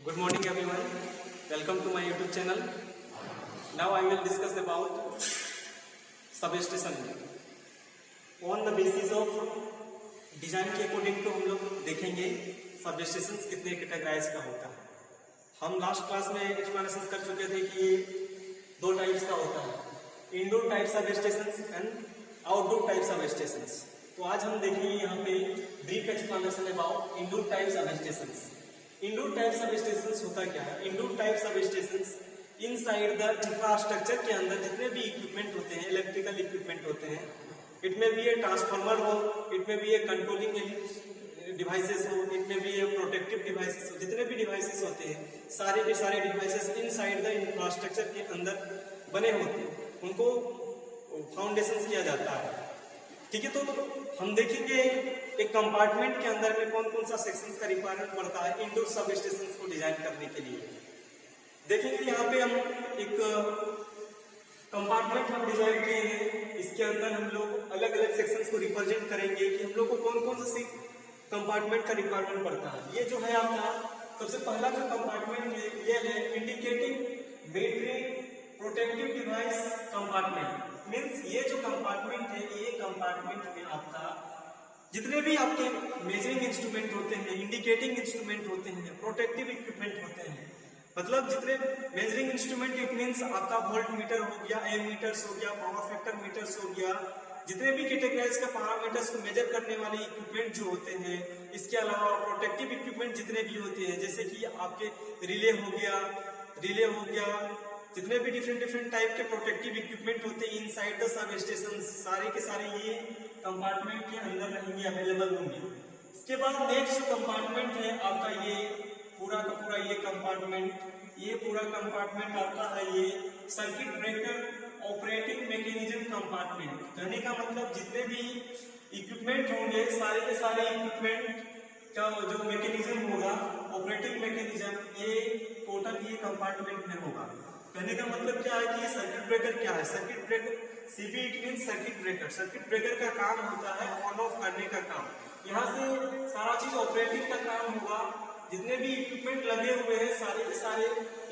Good morning everyone. Welcome to my YouTube channel. Now I will discuss about substation. On the basis of design के according तो हम लोग देखेंगे substation कितने categorise का होता है। हम लास्ट क्लास में एक्सप्लेनेशन कर चुके थे कि ये दो टाइप्स का होता है, indoor type substation and outdoor type substation. तो आज हम देखेंगे यहाँ पे brief explanation about indoor type substation. Indoor type substations होता क्या है? Indoor type substations inside the infrastructure के अंदर जितने भी इक्विपमेंट होते हैं, इलेक्ट्रिकल इक्विपमेंट होते हैं, इट में भी ये ट्रांसफार्मर हो, इट में भी ये कंट्रोलिंग डिवाइसेस हो, इट में भी ये प्रोटेक्टिव डिवाइसेस हो, जितने भी डिवाइसेस होते हैं सारे के सारे डिवाइसेस इनसाइड द इंफ्रास्ट्रक्चर के अंदर बने होते हैं, उनको फाउंडेशन किया जाता है। ठीक है, तो हम देखेंगे एक कंपार्टमेंट के अंदर में कौन कौन सा सेक्शन का रिक्वायरमेंट पड़ता है इंडोर सबस्टेशन को डिजाइन करने के लिए। देखेंगे यहाँ पे हम एक कंपार्टमेंट हम डिजाइन किए हैं, इसके अंदर हम लोग अलग अलग सेक्शंस को रिप्रेजेंट करेंगे कि हम लोग को कौन कौन सा कंपार्टमेंट का रिक्वायरमेंट पड़ता है। ये जो है आपका सबसे पहला जो कंपार्टमेंट है ये है indicating battery protective device compartment. Means ये जो कंपार्टमेंट है, ये कंपार्टमेंट में आपका जितने भी आपके मेजरिंग इंस्ट्रूमेंट होते हैं, इंडिकेटिंग इंस्ट्रूमेंट होते हैं, प्रोटेक्टिव इक्विपमेंट होते हैं, मतलब जितने मेजरिंग इंस्ट्रूमेंट इट मीन्स आपका वोल्ट मीटर हो गया, एम मीटर्स हो गया, पावर फैक्टर मीटर्स हो गया, जितने भी कैटेगराइज का पैरामीटर्स को मेजर करने वाले इक्विपमेंट जो होते हैं, इसके अलावा प्रोटेक्टिव इक्विपमेंट जितने भी होते हैं जैसे कि आपके रिले हो गया, जितने भी डिफरेंट टाइप के प्रोटेक्टिव इक्विपमेंट होते हैं इनसाइड द सब स्टेशन, सारे के सारे ये कंपार्टमेंट के अंदर रहेंगे, अवेलेबल होंगे। इसके बाद नेक्स्ट जो कंपार्टमेंट है आपका ये पूरा का पूरा ये पूरा कंपार्टमेंट आपका है ये circuit breaker operating mechanism compartment. कहने का मतलब जितने भी इक्विपमेंट होंगे सारे के सारे इक्विपमेंट का जो मैकेनिज्म होगा, ऑपरेटिंग मैकेनिज्म, ये टोटल ये कंपार्टमेंट में होगा। कहने का मतलब क्या है कि सर्किट ब्रेकर क्या है? Circuit breaker CB it mean circuit breaker. Circuit breaker का काम होता है ऑन ऑफ करने का काम। यहाँ से सारा चीज ऑपरेटिंग का काम होगा। जितने भी इक्विपमेंट लगे हुए हैं सारे के सारे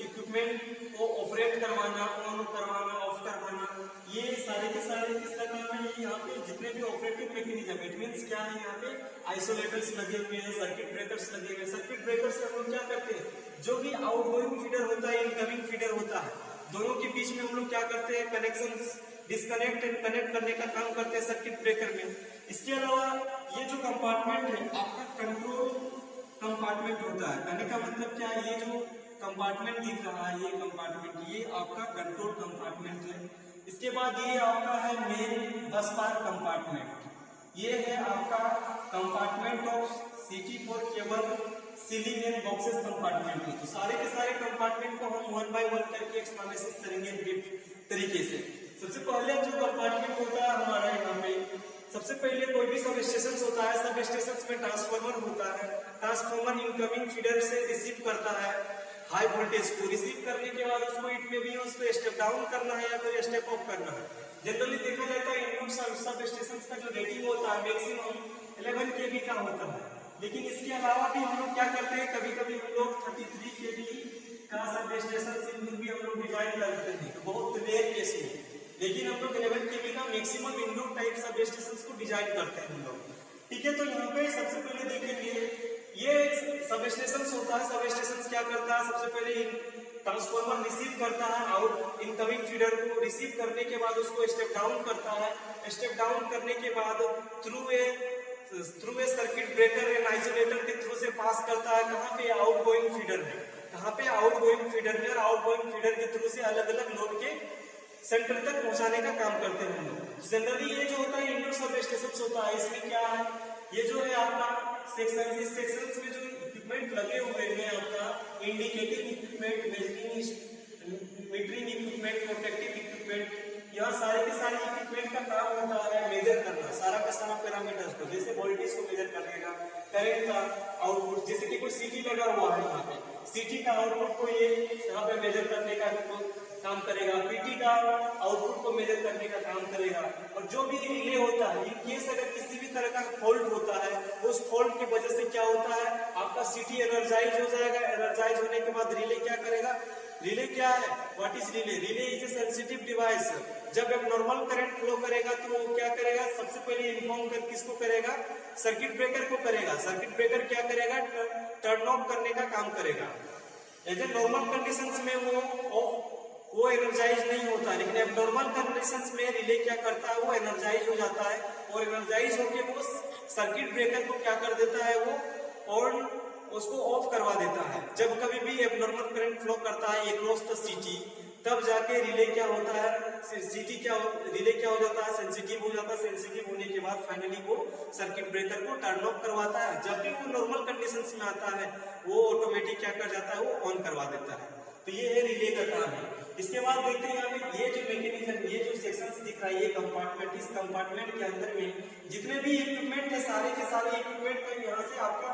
इक्विपमेंट को ऑपरेट करवाना, ऑन करवाना, ऑफ करवाना, ये सारे के सारे किसका काम है? ये यहाँ पे जितने भी ऑपरेटिव मैकेनिज्म, इट मीन्स क्या है, यहाँ पे आइसोलेटर्स लगे हुए हैं, सर्किट ब्रेकर्स लगे हुए हैं। सर्किट ब्रेकर से हम लोग क्या करते हैं, जो भी आउटगोइंग फीडर होता है, इनकमिंग फीडर होता है, दोनों के बीच में हम लोग क्या करते हैं, कनेक्शन डिस्कनेक्ट एंड कनेक्ट करने का काम करते हैं सर्किट ब्रेकर में। इसके अलावा ये जो कंपार्टमेंट है आपका कंट्रोल कंपार्टमेंट होता है। कहने का मतलब क्या है, ये जो कंपार्टमेंट दिख रहा है, ये कंपार्टमेंट ये आपका कंट्रोल कंपार्टमेंट है। इसके बाद ये आपका है मेन बस बार कंपार्टमेंट। ये है आपका कंपार्टमेंट ऑफ सीटी for cable ceiling and boxes compartment है। तो सारे के सारे कंपार्टमेंट को हम वन बाय वन करके एक्सप्लेनेशन करेंगे ब्रीफ तरीके से। सबसे पहले जो कंपार्टमेंट होता है हमारा यहाँ पे, सबसे पहले कोई भी सब स्टेशन होता है, सब स्टेशन में ट्रांसफार्मर होता है। ट्रांसफार्मर इनकमिंग फीडर से रिसीव करता है हाई वोल्टेज को। रिसीव करने के बाद उसको इट में भी उसको स्टेप डाउन करना है या फिर स्टेप अप करना है। जनरली देखा जाता है इंडोर सब स्टेशन का जो रेटिंग होता है मैक्सिमम 11 kV का होता है, लेकिन इसके अलावा भी हम लोग क्या करते हैं, कभी कभी हम लोग 33 kV का सब स्टेशन भी हम लोग डिजाइन करते हैं, तो बहुत रेयर केस में, लेकिन हम लोग 11 kV का maximum indoor type sub station को डिजाइन करते हैं हम लोग। ठीक है, तो यहाँ पे सबसे पहले देखेंगे ये सब स्टेशन होता है। सब स्टेशन क्या करता है, सबसे पहले ट्रांसफार्मर रिसीव करता है आउट इनकमिंग फीडर को। रिसीव करने के बाद उसको स्टेप डाउन करता है। स्टेप डाउन करने के बाद through a circuit breaker and isolator के थ्रू से पास करता है। कहाँ पे? आउटगोइंग फीडर में। कहाँ पे? आउटगोइंग फीडर में। और आउटगोइंग फीडर के थ्रू से अलग अलग लोड के सेंटर तक पहुंचाने का काम करते हैं हम लोग। जनरली ये जो होता है इंडोर सब स्टेशन होता है, इसमें क्या है, ये जो है आपका सेक्शन, इस सेक्शन में जो इक्विपमेंट लगे हुए हैं आपका indicating equipment, metering equipment, protective equipment, यहाँ सारे के सारे इक्विपमेंट का काम होता है मेजर करना सारा का सारा पैरामीटर्स को। जैसे वोल्टेज को मेजर करेगा, करंट का आउटपुट, जैसे कि कोई सीटी लगा हुआ है यहाँ पे, सीटी का आउटपुट को ये यहाँ पे मेजर करने का काम करेगा, पीटी का आउटपुट को मेजर करने का काम करेगा। और जो भी रिले होता है, इन केस अगर किसी भी तरह का फॉल्ट होता है, उस फॉल्ट की वजह से क्या होता है, आपका सीटी एनर्जाइज हो जाएगा। एनर्जाइज होने के बाद रिले क्या करेगा? रिले क्या है? What is relay? Relay is a sensitive device. जब एबनॉर्मल करंट फ्लो करेगा तो वो क्या करेगा? सबसे पहले इन्फॉर्म कर किसको करेगा? सर्किट ब्रेकर को करेगा। सर्किट ब्रेकर क्या करेगा? टर्न ऑफ करने का काम करेगा। एज ए नॉर्मल कंडीशंस में वो एनर्जाइज नहीं होता, लेकिन एबनॉर्मल कंडीशंस में रिले क्या करता है? वो एनर्जाइज हो जाता है और एनर्जाइज होके वो सर्किट ब्रेकर को क्या कर देता है? वो ऑन उसको ऑफ करवा देता है। जब कभी भी एबनॉर्मल करंट फ्लो करता है अक्रॉस द सिटी, तब जाके रिले क्या होता है? रिले क्या हो जाता है? सेंसिटिव हो जाता है। सेंसिटिव होने के बाद फाइनली वो सर्किट ब्रेकर को टर्न ऑफ करवाता है। जब भी वो नॉर्मल कंडीशंस में आता है वो ऑटोमेटिक क्या कर जाता है? वो ऑन करवा देता है। तो ये है रिले का काम है। इसके बाद देखते हैं यहाँ पे ये जो मैकेनिज्म, ये जो सेक्शंस दिख रहा है, ये कंपार्टमेंट, इस कंपार्टमेंट के अंदर में जितने भी इक्विपमेंट है सारे के सारे इक्विपमेंट का यहाँ से आपका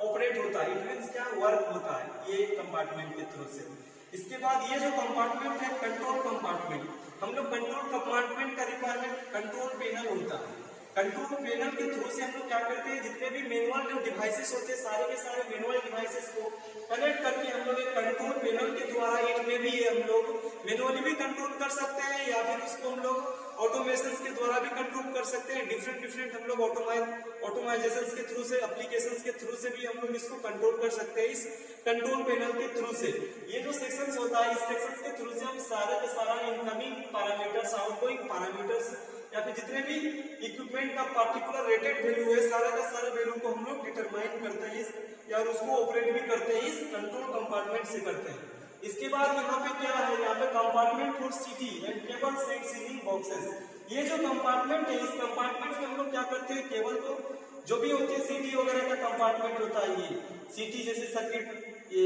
ऑपरेट होता है। इट मींस क्या? वर्क होता है ये कंपार्टमेंट के थ्रू से। इसके बाद ये जो कंपार्टमेंट है कंट्रोल कंपार्टमेंट, हम लोग कंट्रोल कंपार्टमेंट का रिक्वायरमेंट कंट्रोल पैनल होता है। कंट्रोल पैनल के थ्रू से हम लोग क्या करते हैं? जितने भी मैनुअल जो डिवाइसेस होते हैं सारे के सारे मैनुअल डिवाइसेस को कनेक्ट करके हम लोग एक कंट्रोल पैनल के द्वारा इट में भी हम लोग मैनुअली भी कंट्रोल कर सकते हैं या फिर उसको हम लोग ऑटोमेशन के द्वारा भी कंट्रोल कर सकते हैं। डिफरेंट हम लोग ऑटोमाइजेशन के थ्रू से, एप्लीकेशंस के थ्रू से भी हम लोग इसको कंट्रोल कर सकते हैं इस कंट्रोल पैनल के थ्रू से। ये जो सेक्शंस होता है, इस सेक्शंस के थ्रू से हम सारे का सारा इनकमिंग पैरामीटर्स, आउटगोइंग पैरामीटर्स या फिर जितने भी इक्विपमेंट का पार्टिकुलर रेटेड वैल्यू है सारे का सारे वैल्यू को हम लोग डिटरमाइन करते हैं या उसको ऑपरेट भी करते हैं इस कंट्रोल कंपार्टमेंट से करते हैं। इसके बाद यहाँ पे क्या है? यहाँ पे कंपार्टमेंट फॉर सीटी and cables and ceiling boxes. ये जो कंपार्टमेंट है इस कंपार्टमेंट में हम लोग क्या करते हैं? केबल को जो भी होती है सीटी वगैरह का कंपार्टमेंट होता है, ये सीटी जैसे सर्किट, ये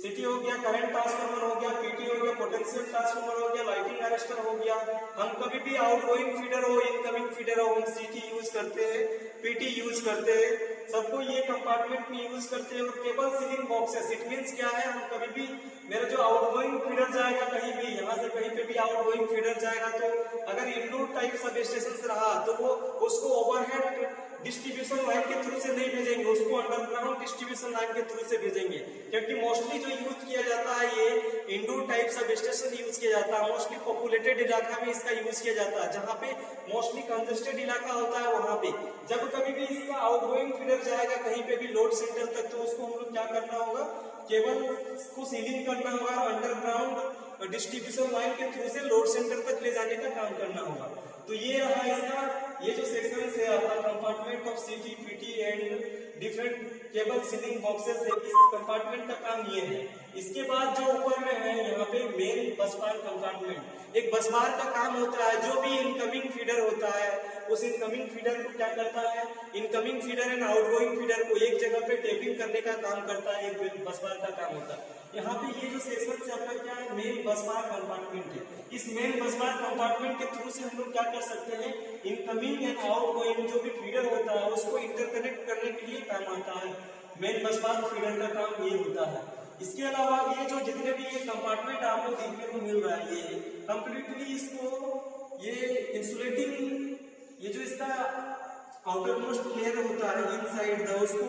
सीटी हो गया, करंट ट्रांसफार्मर हो गया, पीटी हो गया, पोटेंशियल ट्रांसफार्मर हो गया, लाइटिंग अरेस्टर हो गया। हम कभी भी आउटगोइंग फीडर हो, इनकमिंग फीडर हो, हम सीटी यूज करते हैं, पीटी यूज करते हैं, सबको ये कंपार्टमेंट में यूज करते हैं। और cable ceiling boxes, it means क्या है? हम कभी भी मेरा जो आउटगोइंग फीडर जाएगा कहीं भी, यहाँ से कहीं पे भी आउटगोइंग फीडर जाएगा तो अगर इंडोर टाइप सब स्टेशन रहा तो वो उसको ओवरहेड डिस्ट्रीब्यूशन लाइन के थ्रू से नहीं भेजेंगे, उसको अंडरग्राउंड डिस्ट्रीब्यूशन लाइन के थ्रू से भेजेंगे। क्योंकि मोस्टली जो यूज किया जाता है ये indoor type sub station use किया जाता है। मोस्टली पॉपुलेटेड इलाका में इसका यूज किया जाता है, जहाँ पे मोस्टली कंजेस्टेड इलाका होता है वहां पे जब कभी भी इसका आउटगोइंग फीडर जाएगा कहीं पे भी लोड सेंटर तक, तो उसको हम लोग क्या करना होगा? केबल को सीलिंग करना होगा, अंडरग्राउंड डिस्ट्रीब्यूशन लाइन के थ्रू से लोड सेंटर तक ले जाने का काम करना होगा। तो ये रहा इसका, ये जो सेक्शन है आपका कंपार्टमेंट ऑफ सीटी, PT and different cable ceiling boxes है, इस कंपार्टमेंट का काम ये है। इसके बाद जो ऊपर में है यहाँ पे मेन बस बार कंपार्टमेंट। एक बस बार का काम होता है, जो भी इनकमिंग फीडर होता है उस इनकमिंग फीडर को क्या करता है? Incoming feeder and outgoing feeder को एक जगह पे टेपिंग करने का काम करता है, एक बस बार का काम होता है। यहाँ पे ये जो सेक्शन से आपका क्या है? मेन बस बार कंपार्टमेंट है। इस मेन बस बार कंपार्टमेंट के थ्रू से हम लोग क्या कर सकते हैं? इनकमिंग एंड आउटगोइंग जो भी फीडर होता है उसको इंटरकनेक्ट करने के लिए काम आता है। मेन बस बार फीडर का काम ये होता है। इसके अलावा ये जो जितने भी ये कंपार्टमेंट आपको देखने को मिल रहा है, ये कंप्लीटली इसको ये इंसुलेटिंग, ये जो इसका आउटर मोस्ट लेयर होता है इनसाइड द, उसको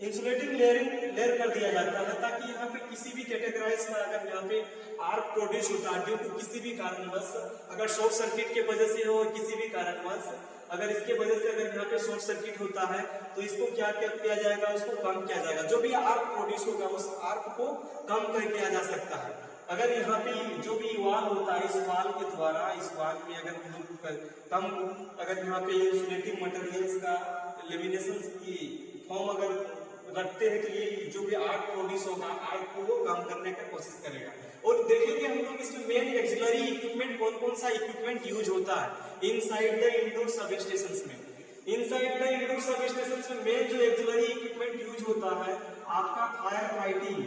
इंसुलेटिंग लेयर कर दिया जाता है ताकि यहाँ पे किसी भी कैटेगराइज का अगर यहाँ पे आर्क प्रोड्यूस होता है ड्यू टू किसी भी कारणवश, अगर शॉर्ट सर्किट के वजह से हो, किसी भी कारणवश अगर इसके वजह से अगर यहाँ पे शॉर्ट सर्किट होता है तो इसको क्या किया जाएगा? उसको कम किया जाएगा। जो भी आर्क प्रोड्यूस होगा उस आर्क को कम कर किया जा सकता है। अगर यहाँ पे जो भी वाल होता है इस वाल के द्वारा, इस वाल में अगर कम, अगर यहाँ पे इंसुलेटिंग मटेरियल्स का लेमिनेशन की फॉर्म अगर रखते हैं तो ये जो भी आर्क प्रोड्यूस होगा आर्क को वो कम करने का कोशिश करेगा। और देखेंगे हम लोग इसमें मेन एक्सिलरी इक्विपमेंट कौन सा इक्विपमेंट यूज होता है इनसाइड द इंडोर सब स्टेशंस में। इनसाइड द इंडोर सब स्टेशंस में मेन जो एक्सिलरी इक्विपमेंट यूज होता है आपका fire fighting,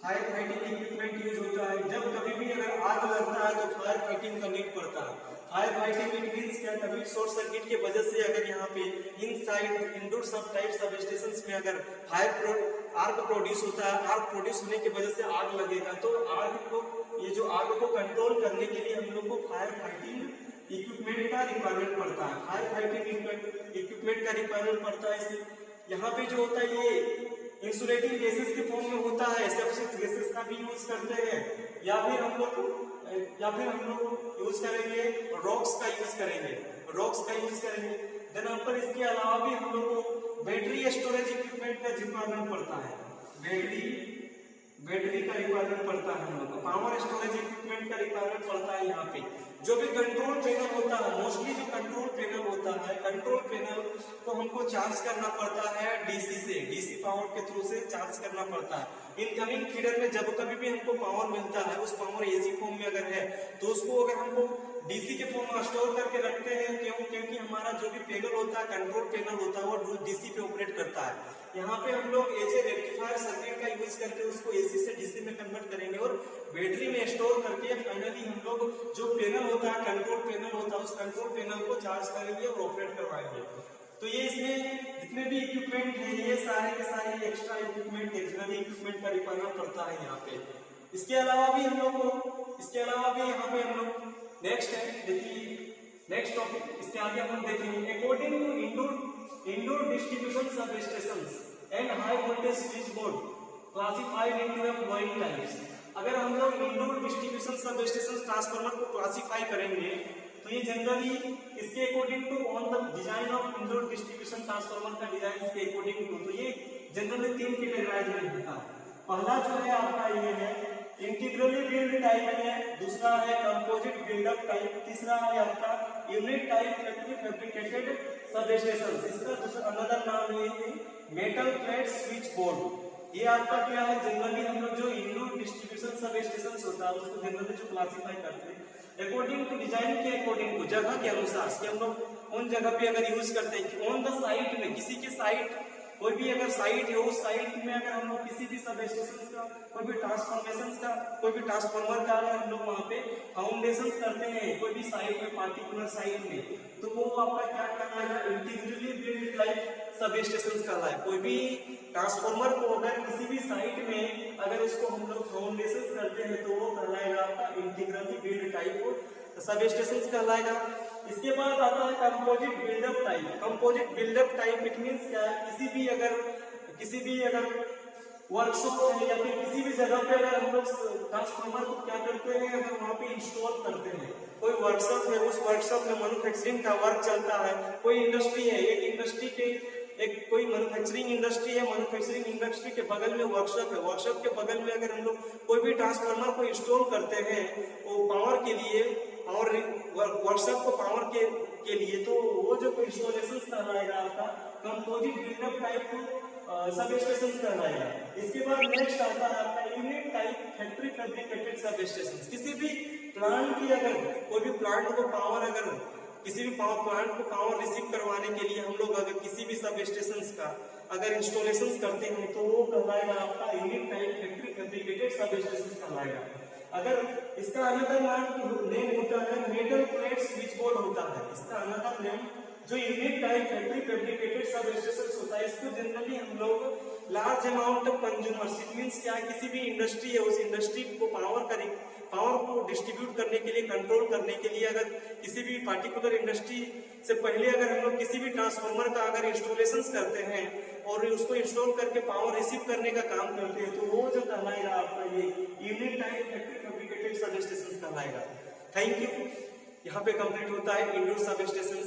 fire fighting equipment use होता है। जब कभी भी अगर आग लगता है तो फायर फाइटिंग का नीड पड़ता है। फायर फाइटिंग इट मींस क्या? कभी शॉर्ट सर्किट के वजह से अगर यहाँ पे इनसाइड इंडोर सब टाइप सब स्टेशंस में अगर आर्क प्रोड्यूस होता है, आर्क प्रोड्यूस होने की वजह से आग लगेगा तो ये जो आग को कंट्रोल करने के लिए हम लोग को फायर फाइटिंग इक्विपमेंट का रिक्वायरमेंट पड़ता है। फायर फाइटिंग इक्विपमेंट का रिक्वायरमेंट पड़ता है। यहाँ पे जो होता है ये इंसुलेटिंग गैसेस के फॉर्म में होता है, सब्सटेंस गैसेस का भी यूज करते हैं, या फिर हम लोग यूज करेंगे रॉक्स का यूज करेंगे। देन पर इसके अलावा भी हम लोग को बैटरी स्टोरेज इक्विपमेंट का रिक्वायरमेंट पड़ता है, बैटरी का रिक्वायरमेंट पड़ता है हम लोग को, पावर स्टोरेज इक्विपमेंट का रिक्वायरमेंट पड़ता है। यहाँ पे जो भी कंट्रोल पैनल होता है, मोस्टली जो कंट्रोल पैनल होता है, कंट्रोल पैनल को हमको चार्ज करना पड़ता है डीसी पावर के थ्रू से चार्ज करना पड़ता है। इनकमिंग फीडर में जब कभी भी हमको पावर मिलता है, उस पावर एसी फॉर्म में अगर है तो उसको अगर हमको डीसी के फॉर्म में स्टोर करके रखते हैं, क्योंकि हमारा जो भी पैनल होता है, कंट्रोल पैनल होता है, वो डीसी पे ऑपरेट करता है। यहाँ पे हम लोग एज ए रेक्टिफायर सर्किट का यूज करके उसको एसी से डीसी में कन्वर्ट करेंगे और बैटरी में स्टोर करके फाइनली हम लोग जो पैनल होता है, कंट्रोल पैनल होता है, उस कंट्रोल पैनल को चार्ज करेंगे और ऑपरेट करवाएंगे। तो ये इसमें जितने भी इक्विपमेंट है, ये सारे के सारे एक्स्ट्रा इक्विपमेंट, एक्सटर्नल इक्विपमेंट का रिक्वायरमेंट पड़ता है यहाँ पे। इसके अलावा भी यहाँ पे हम लोग नेक्स्ट है, देखिए नेक्स्ट टॉपिक, इसके आगे हम देखेंगे according to indoor distribution sub stations and high voltage switch board classified into the following types. अगर हम लोग indoor distribution sub station transformer को क्लासिफाई करेंगे तो ये जनरली इसके according to on the design of indoor distribution transformer का design के अकॉर्डिंग टू, तो ये जनरली 3 कैटेगराइज में होता है। पहला जो है आपका ये है इंटीग्रली बिल्ड टाइप है, दूसरा है कंपोजिट बिल्डअप टाइप, तीसरा है आपका unit type factory fabricated sub station. इसका दूसरा अनदर नाम है मेटल प्लेट स्विच बोर्ड। ये आपका क्या है, जनरली हम लोग जो इंडोर डिस्ट्रीब्यूशन सब स्टेशन होता है उसको जनरली जो क्लासिफाई करते हैं अकॉर्डिंग टू डिजाइन के अकॉर्डिंग टू, जगह के अनुसार कि हम लोग उन जगह पे अगर यूज करते हैं कि ऑन द साइट में, किसी के साइट, कोई भी अगर साइट है उस साइट में अगर हम लोग किसी भी सब स्टेशन का, कोई भी ट्रांसफार्मर का अगर हम लोग वहाँ पे फाउंडेशन करते हैं कोई भी साइट में, पार्टिकुलर साइट में, तो वो आपका क्या कहलाएगा, integrally build type sub station कहलाए। कोई भी ट्रांसफार्मर को अगर किसी भी साइट में अगर उसको हम लोग फाउंडेशन करते हैं तो वो कहलाएगा आपका integrally build type sub station कहलाएगा। इसके बाद आता है composite build up type. Composite build up type it means क्या है, किसी भी अगर वर्कशॉप है या फिर किसी भी जगह पे अगर हम लोग ट्रांसफार्मर को क्या करते हैं, अगर वहाँ पे इंस्टॉल करते हैं, कोई वर्कशॉप है, उस वर्कशॉप में मैन्युफैक्चरिंग का वर्क चलता है, कोई इंडस्ट्री है, कोई मैन्युफैक्चरिंग इंडस्ट्री है, मैन्युफैक्चरिंग इंडस्ट्री के बगल में वर्कशॉप है, वर्कशॉप के बगल में अगर हम लोग कोई भी ट्रांसफार्मर को इंस्टॉल करते हैं वो पावर के लिए, और वर्कशॉप को पावर के लिए, तो वो जो इंस्टॉलेशन कहलाएगा आपका composite build up type sub station कहलाएगा। इसके बाद नेक्स्ट आता है आपका unit type factory fabricated sub station. किसी भी प्लांट की अगर कोई भी प्लांट को पावर, अगर किसी भी प्लांट को पावर रिसीव करवाने के लिए हम लोग अगर किसी भी सब स्टेशन का अगर इंस्टॉलेशन करते हैं तो वो कहलाएगा आपका unit type factory fabricated sub station कहलाएगा। अगर इसका अनदर नेम होता है मेटल प्लेट स्विच बोर्ड होता है, इसका अनदर नेम जो unit type factory fabricated sub station होता है, इसको जनरली हम लोग large amount of consumers, it means क्या है, किसी भी इंडस्ट्री है उस इंडस्ट्री को पावर को डिस्ट्रीब्यूट करने के लिए, कंट्रोल करने के लिए, अगर किसी भी पार्टिकुलर इंडस्ट्री से पहले अगर हम लोग किसी भी ट्रांसफार्मर का अगर इंस्टॉलेशन करते हैं और उसको इंस्टॉल करके पावर रिसीव करने का काम करते हैं तो वो जो कहलाएगा आपका ये unit type factory fabricated sub station कहलाएगा। Thank you. यहाँ पे कंप्लीट होता है इंडोर सब स्टेशन।